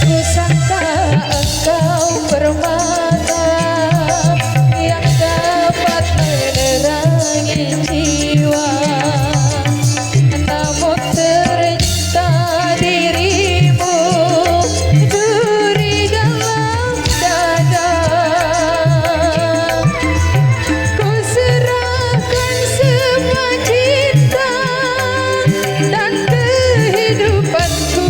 Kusangka engkau permata yang dapat menerangi jiwa, namun ternyata dirimu duri dalam dada. Ku serahkan semua cinta dan kehidupanku,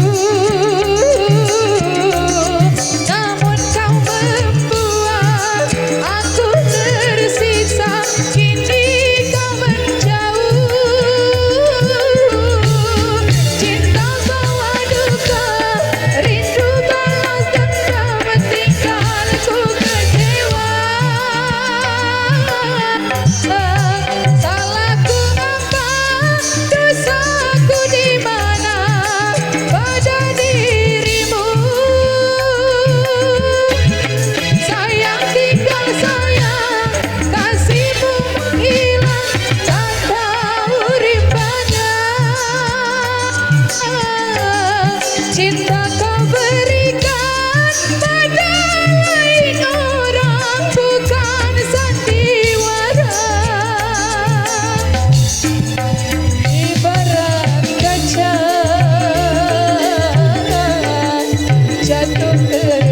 namun kau membuat aku tersiksa. Kini kau menjauh, cinta bawa duka, rindu balas dendam, tinggalku kecewa. Salahku apa, dosaku di mana pada dirimu. Sayang tinggal sayang, kasihmu menghilang tanda uripannya. Cinta kau berikan pada lain orang, bukan sandiwara. Ibarat kaca jatuh ke